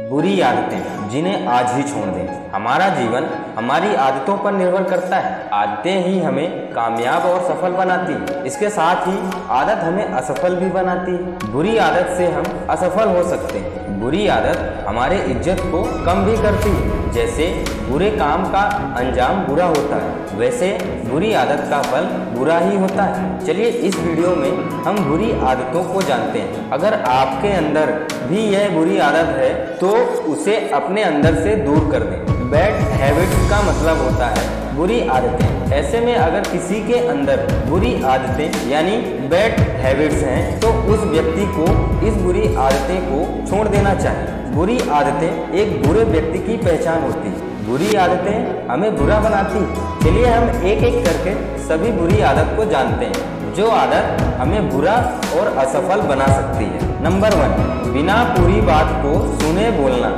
बुरी आदतें जिन्हें आज ही छोड़ दें। हमारा जीवन हमारी आदतों पर निर्भर करता है। आदतें ही हमें कामयाब और सफल बनाती हैं। इसके साथ ही आदत हमें असफल भी बनाती है। बुरी आदत से हम असफल हो सकते हैं। बुरी आदत हमारे इज्जत को कम भी करती है। जैसे बुरे काम का अंजाम बुरा होता है, वैसे बुरी आदत का फल बुरा ही होता है। चलिए इस वीडियो में हम बुरी आदतों को जानते हैं। अगर आपके अंदर भी यह बुरी आदत है तो उसे अपने अंदर से दूर कर दें। बैड हैबिट्स का मतलब होता है बुरी आदतें। ऐसे में अगर किसी के अंदर बुरी आदतें यानी बैड हैबिट्स हैं तो उस व्यक्ति को इस बुरी आदतें को छोड़ देना चाहिए। बुरी आदतें एक बुरे व्यक्ति की पहचान होती है। बुरी आदतें हमें बुरा बनाती हैं। चलिए हम एक एक करके सभी बुरी आदत को जानते हैं जो आदत हमें बुरा और असफल बना सकती है। नंबर 1, बिना पूरी बात को सुने बोलना।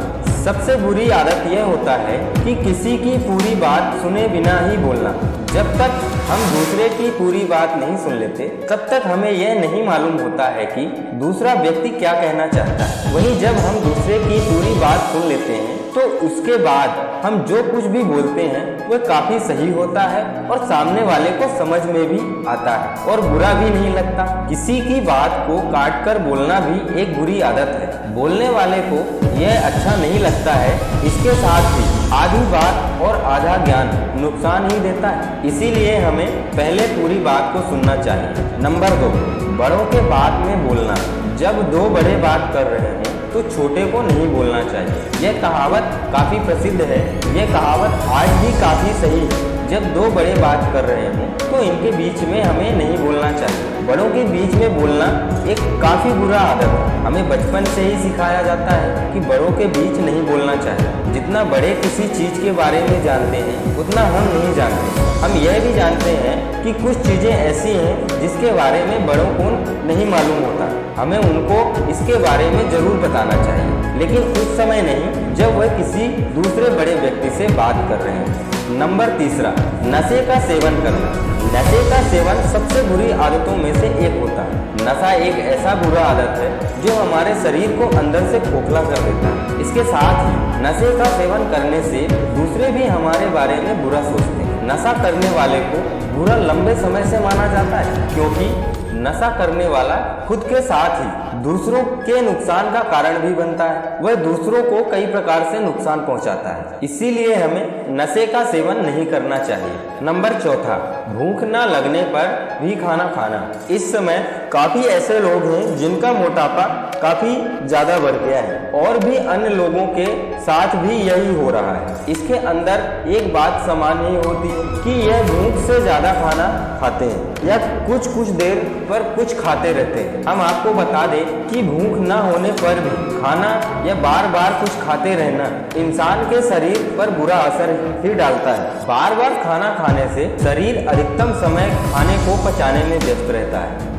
सबसे बुरी आदत यह होता है कि किसी की पूरी बात सुने बिना ही बोलना। जब तक हम दूसरे की पूरी बात नहीं सुन लेते तब तक हमें यह नहीं मालूम होता है कि दूसरा व्यक्ति क्या कहना चाहता है। वहीं जब हम दूसरे की पूरी बात सुन लेते हैं तो उसके बाद हम जो कुछ भी बोलते हैं वह काफी सही होता है और सामने वाले को समझ में भी आता है और बुरा भी नहीं लगता। किसी की बात को काट कर बोलना भी एक बुरी आदत है। बोलने वाले को यह अच्छा नहीं लगता है। इसके साथ ही आधी बात और आधा ज्ञान नुकसान ही देता है। इसीलिए हमें पहले पूरी बात को सुनना चाहिए। नंबर 2, बड़ों के बात में बोलना। जब दो बड़े बात कर रहे हैं तो छोटे को नहीं बोलना चाहिए। यह कहावत काफ़ी प्रसिद्ध है। यह कहावत आज भी काफ़ी सही है। जब दो बड़े बात कर रहे हैं तो इनके बीच में हमें नहीं बोलना चाहिए। बड़ों के बीच में बोलना एक काफ़ी बुरा आदत है। हमें बचपन से ही सिखाया जाता है कि बड़ों के बीच नहीं बोलना चाहिए। जितना बड़े किसी चीज़ के बारे में जानते हैं उतना हम नहीं जानते। हम यह भी जानते हैं कि कुछ चीज़ें ऐसी हैं जिसके बारे में बड़ों को नहीं मालूम होता। हमें उनको इसके बारे में ज़रूर बताना चाहिए, लेकिन उस समय नहीं जब वह किसी दूसरे बड़े व्यक्ति से बात कर रहे हैं। नंबर 3, नशे का सेवन करना। नशे का सेवन सबसे बुरी आदतों में से एक होता है। नशा एक ऐसा बुरा आदत है जो हमारे शरीर को अंदर से खोखला कर देता है। इसके साथ ही नशे का सेवन करने से दूसरे भी हमारे बारे में बुरा सोचते हैं। नशा करने वाले को बुरा लंबे समय से माना जाता है क्योंकि नशा करने वाला खुद के साथ ही दूसरों के नुकसान का कारण भी बनता है। वह दूसरों को कई प्रकार से नुकसान पहुंचाता है। इसीलिए हमें नशे का सेवन नहीं करना चाहिए। नंबर 4, भूख न लगने पर भी खाना खाना। इस समय काफी ऐसे लोग हैं जिनका मोटापा काफी ज्यादा बढ़ गया है और भी अन्य लोगों के साथ भी यही हो रहा है। इसके अंदर एक बात समान ही होती है कि यह भूख से ज्यादा खाना खाते हैं या कुछ देर पर कुछ खाते रहते हैं। हम आपको बता दें कि भूख न होने पर भी खाना या बार बार कुछ खाते रहना इंसान के शरीर पर बुरा असर ही डालता है। बार बार खाना खाने से शरीर अधिकतम समय खाने को पचाने में व्यस्त रहता है।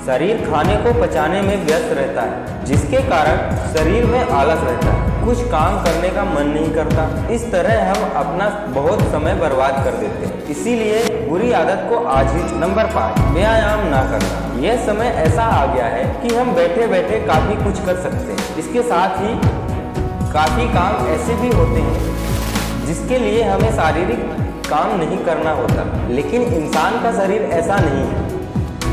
शरीर खाने को पचाने में व्यस्त रहता है जिसके कारण शरीर में आलस रहता है। कुछ काम करने का मन नहीं करता। इस तरह हम अपना बहुत समय बर्बाद कर देते हैं। इसीलिए बुरी आदत को आज ही। नंबर 5, व्यायाम ना करना। यह समय ऐसा आ गया है कि हम बैठे बैठे काफ़ी कुछ कर सकते हैं। इसके साथ ही काफ़ी काम ऐसे भी होते हैं जिसके लिए हमें शारीरिक काम नहीं करना होता। लेकिन इंसान का शरीर ऐसा नहीं है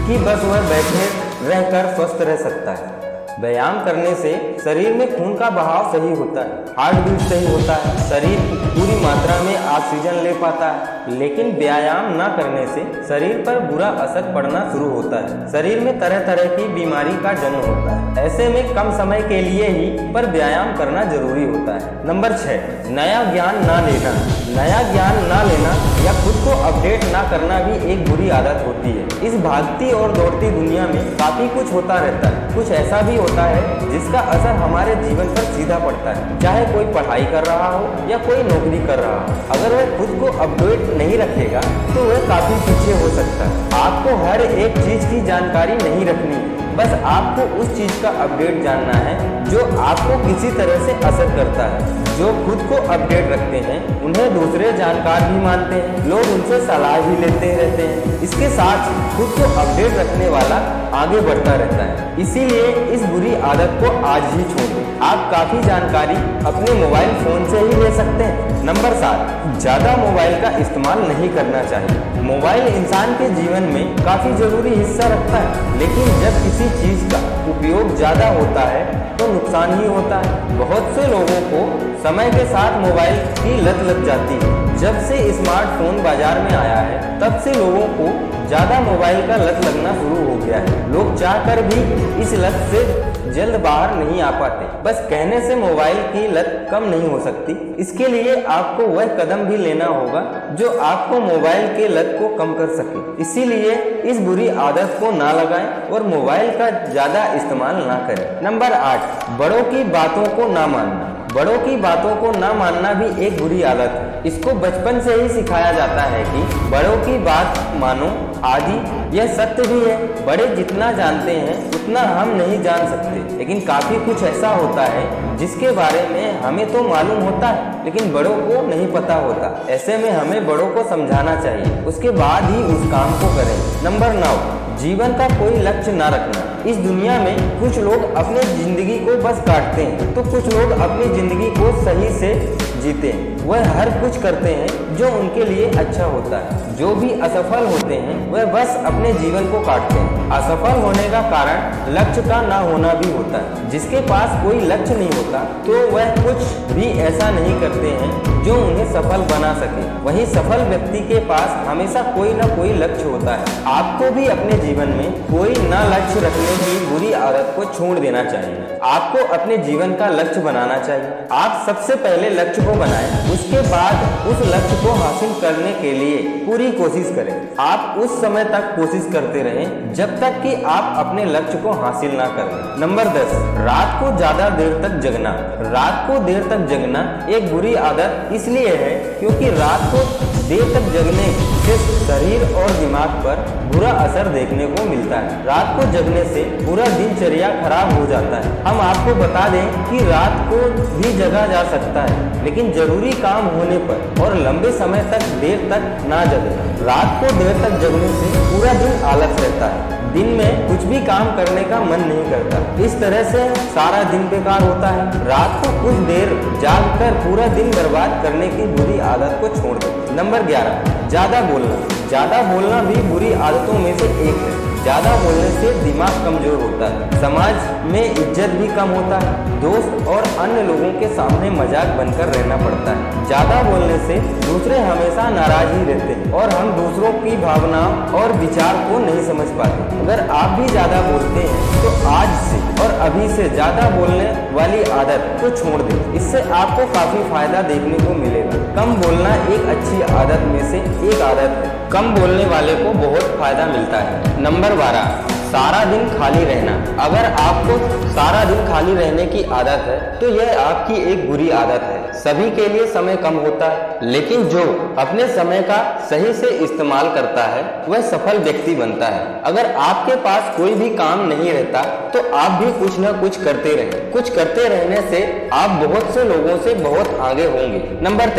कि बस वह बैठे रहकर स्वस्थ रह सकता है। व्यायाम करने से शरीर में खून का बहाव सही होता है, हार्ट बीट सही होता है, शरीर पूरी मात्रा में ऑक्सीजन ले पाता है। लेकिन व्यायाम न करने से शरीर पर बुरा असर पड़ना शुरू होता है। शरीर में तरह तरह की बीमारी का जन्म होता है। ऐसे में कम समय के लिए ही पर व्यायाम करना जरूरी होता है। नंबर 6, नया ज्ञान ना लेना। नया ज्ञान ना लेना या खुद को अपडेट ना करना भी एक बुरी आदत होती है। इस भागती और दौड़ती दुनिया में काफ़ी कुछ होता रहता है। कुछ ऐसा भी होता है जिसका असर हमारे जीवन पर सीधा पड़ता है। चाहे कोई पढ़ाई कर रहा हो या कोई नौकरी कर रहा हो, अगर वह खुद को अपडेट नहीं रखेगा तो वह काफ़ी पीछे हो सकता है। आपको हर एक चीज़ की जानकारी नहीं रखनी है, बस आपको उस चीज़ का अपडेट जानना है जो आपको किसी तरह से असर करता है। जो खुद को अपडेट रखते हैं उन्हें दूसरे जानकार भी मानते हैं। लोग उनसे सलाह भी लेते रहते हैं। इसके साथ खुद को अपडेट रखने वाला आगे बढ़ता रहता है। इसीलिए इस बुरी आदत को आज ही छोड़ दें। आप काफी जानकारी अपने मोबाइल फोन से ही ले सकते हैं। नंबर 7, ज्यादा मोबाइल का इस्तेमाल नहीं करना चाहिए। मोबाइल इंसान के जीवन में काफी जरूरी हिस्सा रखता है, लेकिन जब किसी चीज का उपयोग ज्यादा होता है तो नुकसान ही होता है। बहुत से लोगों को समय के साथ मोबाइल की लत लग जाती है। जब से स्मार्टफोन बाजार में आया है तब से लोगों को ज्यादा मोबाइल का लत लगना शुरू हो गया है। लोग चाहकर भी इस लत से जल्द बाहर नहीं आ पाते। बस कहने से मोबाइल की लत कम नहीं हो सकती। इसके लिए आपको वह कदम भी लेना होगा जो आपको मोबाइल के लत को कम कर सके। इसीलिए इस बुरी आदत को ना लगाएं और मोबाइल का ज्यादा इस्तेमाल ना करें। नंबर 8, बड़ों की बातों को ना मानना। बड़ों की बातों को ना मानना भी एक बुरी आदत है। इसको बचपन से ही सिखाया जाता है कि बड़ों की बात मानो आदि। यह सत्य भी है, बड़े जितना जानते हैं उतना हम नहीं जान सकते, लेकिन काफी कुछ ऐसा होता है जिसके बारे में हमें तो मालूम होता है लेकिन बड़ों को नहीं पता होता। ऐसे में हमें बड़ों को समझाना चाहिए, उसके बाद ही उस काम को करें। नंबर 9, जीवन का कोई लक्ष्य ना रखना। इस दुनिया में कुछ लोग अपनी जिंदगी को बस काटते हैं तो कुछ लोग अपनी जिंदगी को सही से जीते हैं। वह हर कुछ करते हैं जो उनके लिए अच्छा होता है। जो भी असफल होते हैं वह बस अपने जीवन को काटते हैं। असफल होने का कारण लक्ष्य का ना होना भी होता है। जिसके पास कोई लक्ष्य नहीं होता तो वह कुछ भी ऐसा नहीं करते हैं जो उन्हें सफल बना सके। वहीं सफल व्यक्ति के पास हमेशा कोई ना कोई लक्ष्य होता है। आपको भी अपने जीवन में कोई ना लक्ष्य रखने की बुरी आदत को छोड़ देना चाहिए। आपको अपने जीवन का लक्ष्य बनाना चाहिए। आप सबसे पहले लक्ष्य को बनाएं, उसके बाद उस लक्ष्य को हासिल करने के लिए पूरी कोशिश करें। आप उस समय तक कोशिश करते रहें जब तक कि आप अपने लक्ष्य को हासिल ना कर लें। नंबर 10, रात को ज्यादा देर तक जगना। रात को देर तक जगना एक बुरी आदत इसलिए है क्योंकि रात को देर तक जगने से शरीर और दिमाग पर बुरा असर देखने को मिलता है। रात को जगने से पूरा दिनचर्या खराब हो जाता है। हम आपको बता दें कि रात को भी जगा जा सकता है, लेकिन जरूरी काम होने पर और लंबे समय तक देर तक ना जगें। रात को देर तक जगने से पूरा दिन आलस रहता है। दिन में कुछ भी काम करने का मन नहीं करता। इस तरह से सारा दिन बेकार होता है। रात को कुछ देर जागकर पूरा दिन बर्बाद करने की बुरी आदत को छोड़ दो। नंबर 11, ज्यादा बोलना। ज्यादा बोलना भी बुरी आदतों में से एक है। ज्यादा बोलने से दिमाग कमजोर होता है, समाज में इज्जत भी कम होता है, दोस्त और अन्य लोगों के सामने मजाक बनकर रहना पड़ता है। ज्यादा बोलने से दूसरे हमेशा नाराज ही रहते हैं और हम दूसरों की भावना और विचार को नहीं समझ पाते। अगर आप भी ज्यादा बोलते हैं तो आज से और अभी से ज्यादा बोलने वाली आदत को छोड़ दें। इससे आपको काफी फायदा देखने को मिलेगा। कम बोलना एक अच्छी आदत में से एक आदत है। कम बोलने वाले को बहुत फायदा मिलता है। नंबर 12, सारा दिन खाली रहना। अगर आपको सारा दिन खाली रहने की आदत है तो यह आपकी एक बुरी आदत है। सभी के लिए समय कम होता है, लेकिन जो अपने समय का सही से इस्तेमाल करता है वह सफल व्यक्ति बनता है। अगर आपके पास कोई भी काम नहीं रहता तो आप भी कुछ न कुछ करते रहें। कुछ करते रहने से आप बहुत से लोगों से बहुत आगे होंगे। नंबर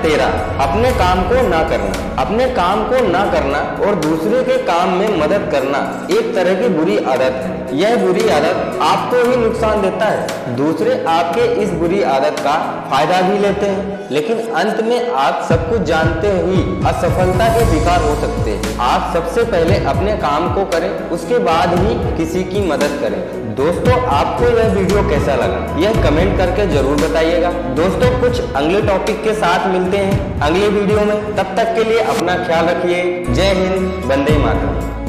13, अपने काम को ना करना। अपने काम को ना करना और दूसरे के काम में मदद करना एक तरह की बुरी आदत है। यह बुरी आदत आपको ही नुकसान देता है। दूसरे आपके इस बुरी आदत का फायदा भी लेते हैं, लेकिन अंत में आप सब कुछ जानते ही असफलता के शिकार हो सकते हैं। आप सबसे पहले अपने काम को करें, उसके बाद ही किसी की मदद करें। दोस्तों, आपको यह वीडियो कैसा लगा यह कमेंट करके जरूर बताइएगा। दोस्तों, कुछ अगले टॉपिक के साथ मिलते हैं अगले वीडियो में। तब तक के लिए अपना ख्याल रखिए। जय हिंद, वंदे मातरम।